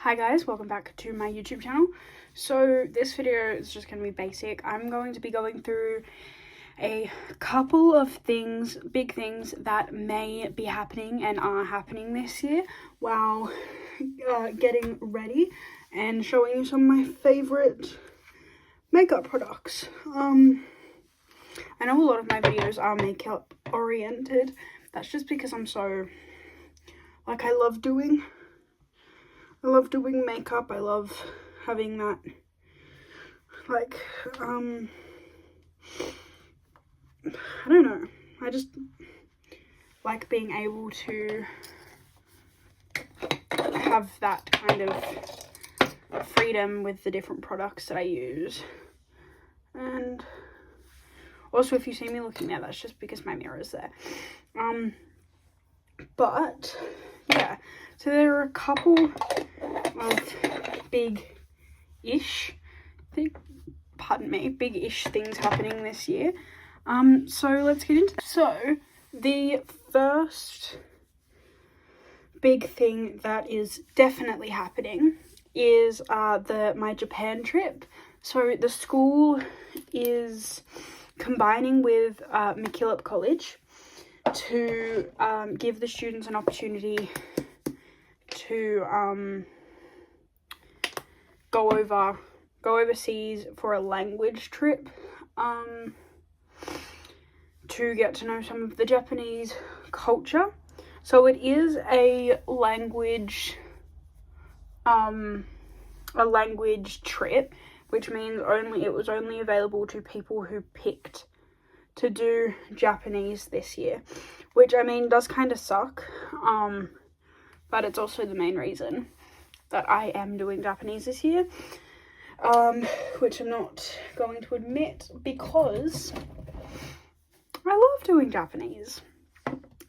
Hi guys, welcome back to my YouTube channel. So this video is just going to be basic. I'm going to be going through a couple of things, big things that may be happening and are happening this year while getting ready and showing you some of my favourite makeup products. I know a lot of my videos are makeup oriented. That's just because I'm so, I love doing makeup. I love having that, I don't know. I just like being able to have that kind of freedom with the different products that I use. And also, if you see me looking there, that's just because my mirror is there. But yeah, so there are a couple of big-ish things happening this year. So let's get into that. So the first big thing that is definitely happening is my Japan trip. So the school is combining with MacKillop College to give the students an opportunity to go overseas for a language trip, to get to know some of the Japanese culture. So it is a language trip, which means it was only available to people who picked to do Japanese this year, which I mean does kind of suck, but it's also the main reason that I am doing Japanese this year, which I'm not going to admit because I love doing Japanese.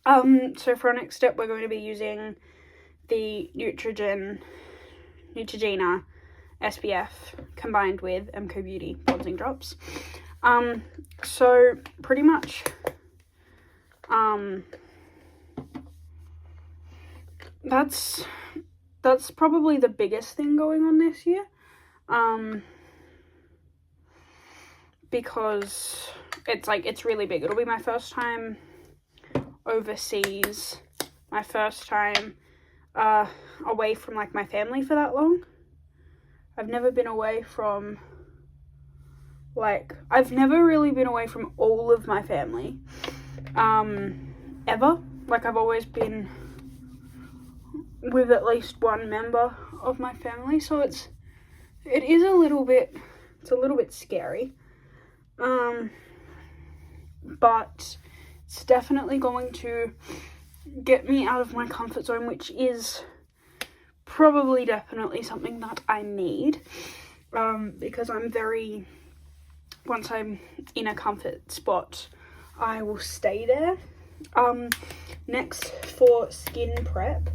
So for our next step, we're going to be using the Neutrogena SPF combined with MCO Beauty bronzing drops. So pretty much, that's probably the biggest thing going on this year, because it's really big. It'll be my first time overseas, my first time away from my family for that long. I've never been away from I've never really been away from all of my family, ever. I've always been with at least one member of my family, so it is a little bit scary, but it's definitely going to get me out of my comfort zone, which is probably definitely something that I need, because once I'm in a comfort spot, I will stay there. Next, for skin prep,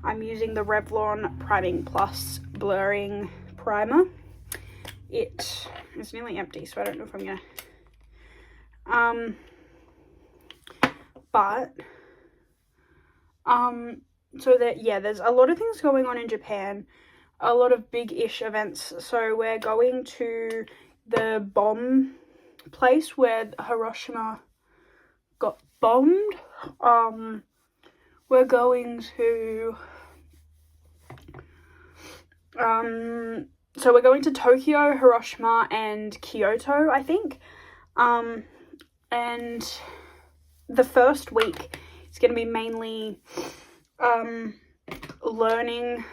I'm using the Revlon Priming Plus Blurring Primer. It is nearly empty, so I don't know if I'm gonna... so there's a lot of things going on in Japan, a lot of big-ish events. So we're going to the bomb place where Hiroshima got bombed. We're going to so we're going to Tokyo, Hiroshima, and Kyoto, I think. And the first week it's going to be mainly learning,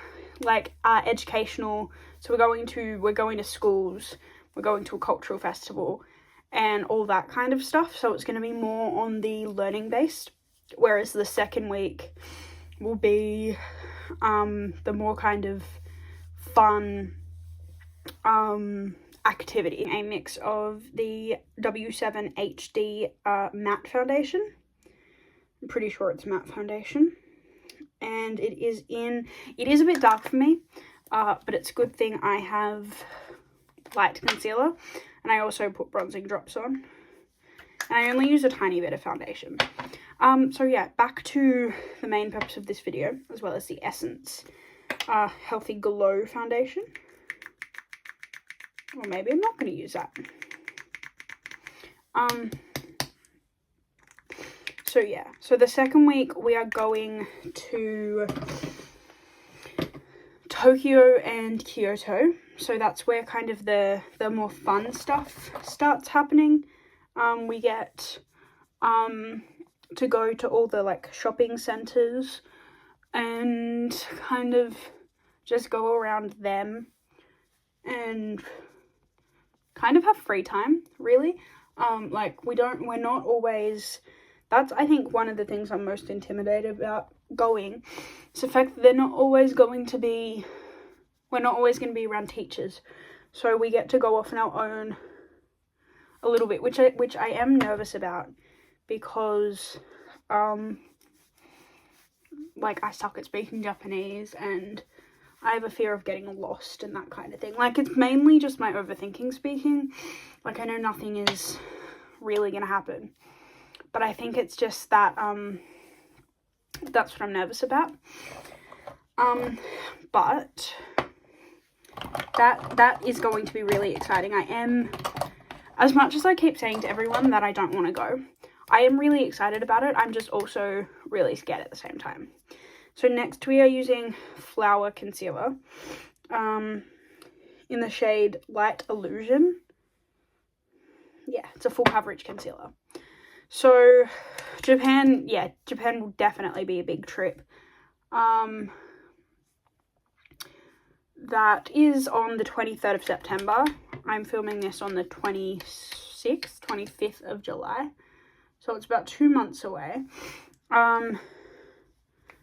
educational. So we're going to schools, we're going to a cultural festival and all that kind of stuff. So it's going to be more on the learning based, whereas the second week will be the more kind of fun activity. A mix of the W7 HD matte foundation. I'm pretty sure it's matte foundation, and it is a bit dark for me, but it's a good thing I have light concealer, and I also put bronzing drops on, and I only use a tiny bit of foundation. So yeah, back to the main purpose of this video, as well as the essence. Healthy Glow foundation. Or maybe I'm not going to use that. So yeah, so the second week we are going to Tokyo and Kyoto. So that's where kind of the more fun stuff starts happening. We get to go to all the like shopping centers and kind of just go around them and kind of have free time, really. Like we're not always, that's I think one of the things I'm most intimidated about going. It's the fact that we're not always going to be around teachers. So we get to go off on our own a little bit, which I am nervous about because like I suck at speaking Japanese and I have a fear of getting lost and that kind of thing. Like, it's mainly just my overthinking speaking. Like, I know nothing is really going to happen. But I think it's just that, that's what I'm nervous about. But that is going to be really exciting. I am, as much as I keep saying to everyone that I don't want to go, I am really excited about it. I'm just also really scared at the same time. So next we are using Flower Concealer in the shade Light Illusion. Yeah, it's a full coverage concealer. So Japan will definitely be a big trip. That is on the 23rd of September. I'm filming this on the 25th of July. So it's about 2 months away.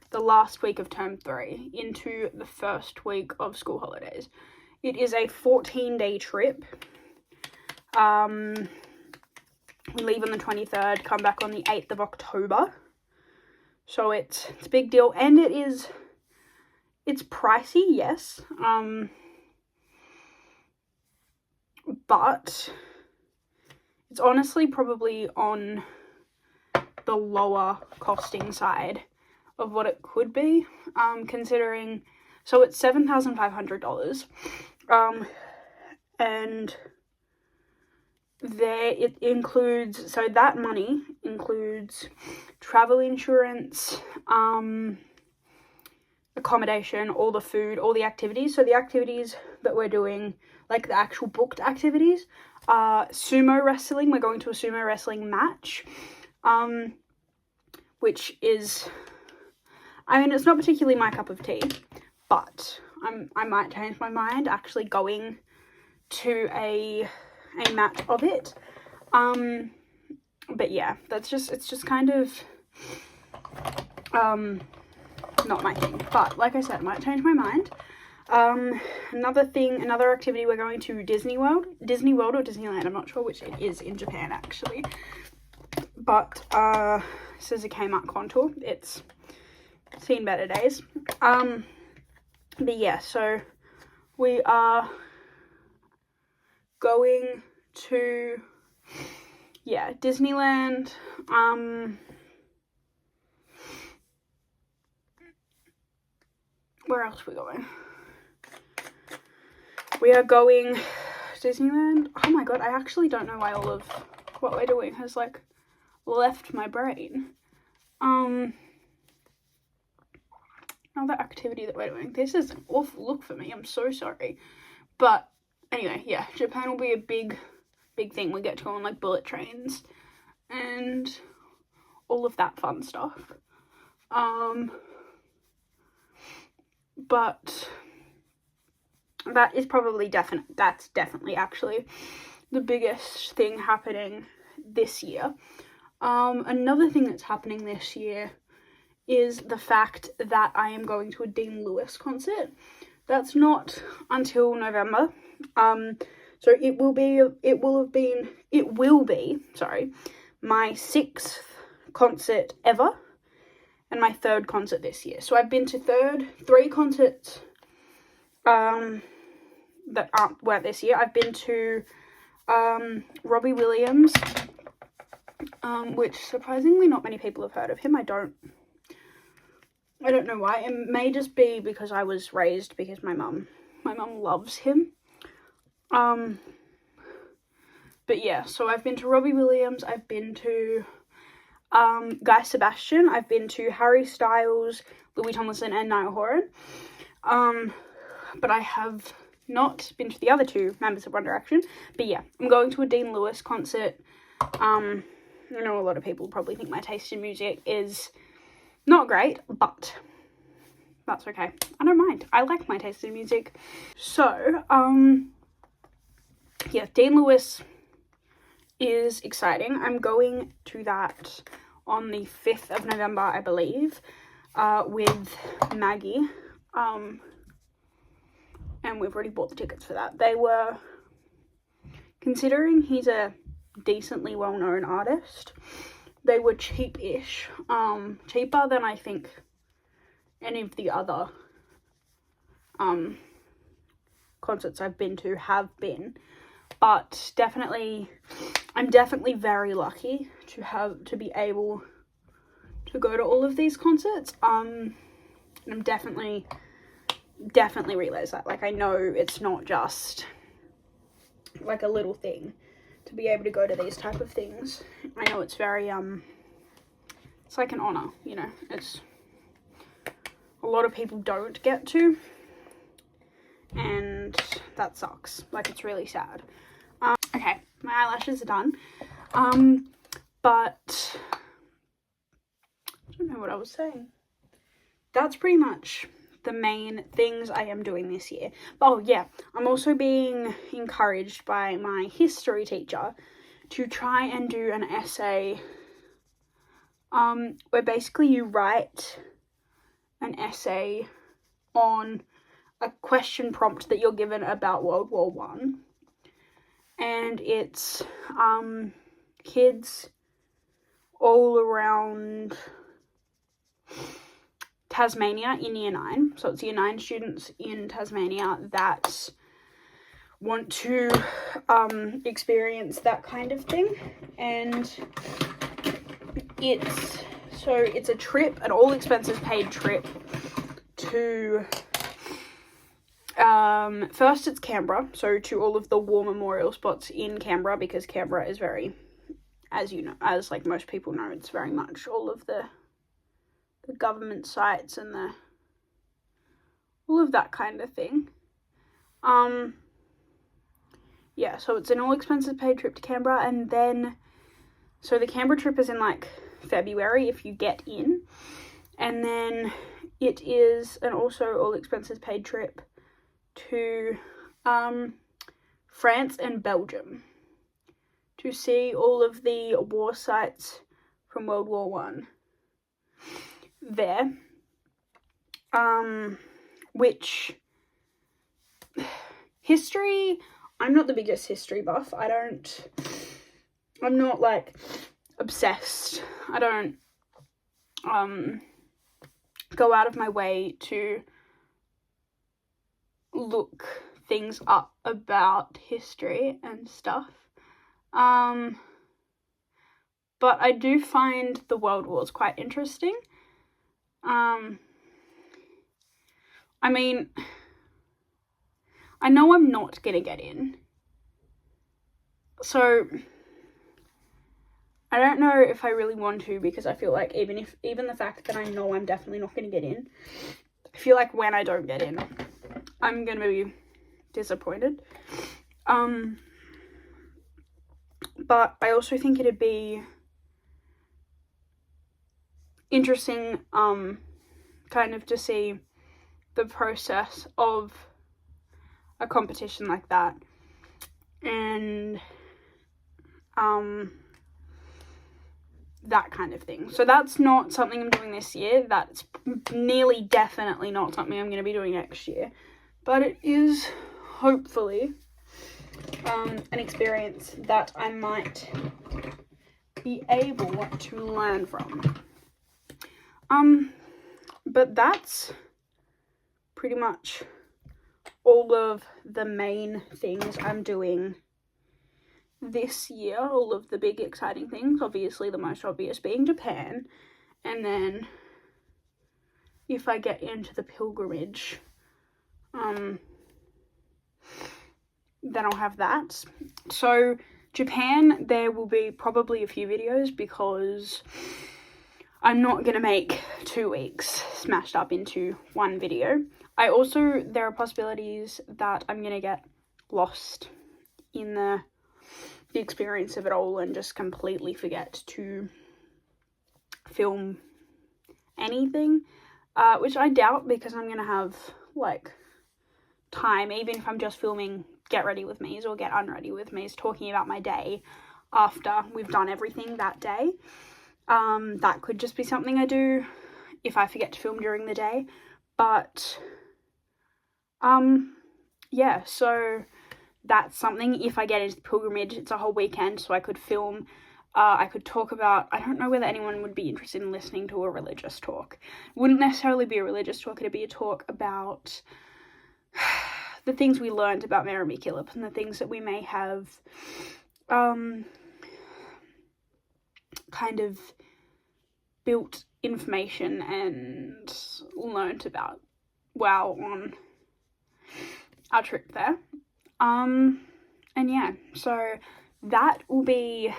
The last week of term 3 into the first week of school holidays. It is a 14-day trip. We leave on the 23rd, come back on the 8th of October. So it's a big deal, and it's pricey, yes. But it's honestly probably on the lower costing side of what it could be, considering, so it's $7,500, and there it includes, so that money includes travel insurance, accommodation, all the food, all the activities. So the activities that we're doing, like the actual booked activities, are sumo wrestling. We're going to a sumo wrestling match, which is, I mean, it's not particularly my cup of tea, but I might change my mind actually going to a match of it. But yeah, it's just kind of not my thing. But like I said, I might change my mind. Another activity, we're going to Disney World or Disneyland. I'm not sure which it is in Japan actually. But this is a Kmart contour. It's seen better days. But yeah, so we are going to Disneyland. Where else are we going? We are going Disneyland. Oh my god, I actually don't know why all of what we're doing has like left my brain. Another activity that we're doing. This is an awful look for me. I'm so sorry. But anyway, yeah, Japan will be a big thing. We get to go on like bullet trains and all of that fun stuff. But that is probably that's definitely actually the biggest thing happening this year. Another thing that's happening this year is the fact that I am going to a Dean Lewis concert. That's not until November. So it will be my 6th concert ever and my 3rd concert this year. So I've been to 3 concerts that weren't this year. I've been to Robbie Williams, which surprisingly not many people have heard of him. I don't I don't know why. It may just be because I was raised because my mum loves him. But yeah, so I've been to Robbie Williams, I've been to Guy Sebastian, I've been to Harry Styles, Louis Tomlinson, and Niall Horan. But I have not been to the other two members of One Direction. But yeah, I'm going to a Dean Lewis concert. I know a lot of people probably think my taste in music is not great, but that's okay. I don't mind. I like my taste in music. So, yeah, Dean Lewis is exciting. I'm going to that on the 5th of November, I believe, with Maggie. And we've already bought the tickets for that. They were, considering he's a decently well-known artist, they were cheap-ish. Cheaper than I think any of the other concerts I've been to have been. But definitely, I'm definitely very lucky to be able to go to all of these concerts. And I'm definitely realize that. Like, I know it's not just like a little thing to be able to go to these type of things. I know it's very, it's like an honor, you know. It's a lot of people don't get to, and that sucks. Like, it's really sad. Okay, my eyelashes are done. But I don't know what I was saying. That's pretty much the main things I am doing this year. Oh yeah, I'm also being encouraged by my history teacher to try and do an essay where basically you write an essay on a question prompt that you're given about World War One. And it's kids all around Tasmania in Year 9. So it's Year 9 students in Tasmania that want to experience that kind of thing. And it's a trip, an all expenses paid trip to first it's Canberra, so to all of the war memorial spots in Canberra, because Canberra is very, as you know, as like most people know, it's very much all of the government sites and all of that kind of thing. Yeah, so it's an all expenses paid trip to Canberra, and then so the Canberra trip is in like February if you get in, and then it is an also all expenses paid trip to France and Belgium to see all of the war sites from World War One there, which history, I'm not the biggest history buff. I'm not like obsessed. I don't go out of my way to look things up about history and stuff. But I do find the World Wars quite interesting. I mean, I know I'm not gonna get in, so I don't know if I really want to, because I feel like even the fact that I know I'm definitely not gonna get in, I feel like when I don't get in, I'm gonna be disappointed. But I also think it'd be interesting, kind of to see the process of a competition like that, and that kind of thing. So that's not something I'm doing this year. That's nearly definitely not something I'm going to be doing next year. But it is hopefully an experience that I might be able to learn from. But that's pretty much all of the main things I'm doing this year, all of the big exciting things. Obviously the most obvious being Japan, and then if I get into the pilgrimage, then I'll have that. So Japan, there will be probably a few videos because I'm not going to make 2 weeks smashed up into one video. There are possibilities that I'm going to get lost in the experience of it all and just completely forget to film anything, which I doubt, because I'm going to have, like, time, even if I'm just filming get ready with me's or get unready with me's, talking about my day after we've done everything that day. That could just be something I do if I forget to film during the day. But yeah, so that's something. If I get into the pilgrimage, it's a whole weekend, so I could film. I could talk about, I don't know whether anyone would be interested in listening to a religious talk. It wouldn't necessarily be a religious talk, it'd be a talk about the things we learned about Mary MacKillop and the things that we may have kind of built information and learnt about while on our trip there. And yeah, so that will be,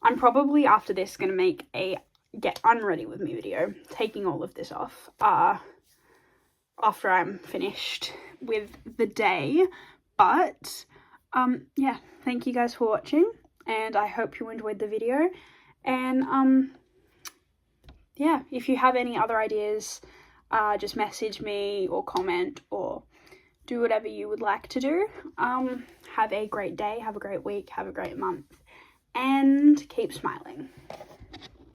I'm probably after this going to make a get unready with me video, taking all of this off, after I'm finished with the day. But yeah, thank you guys for watching, and I hope you enjoyed the video. And yeah, if you have any other ideas, just message me or comment or do whatever you would like to do. Have a great day, have a great week, have a great month, and keep smiling.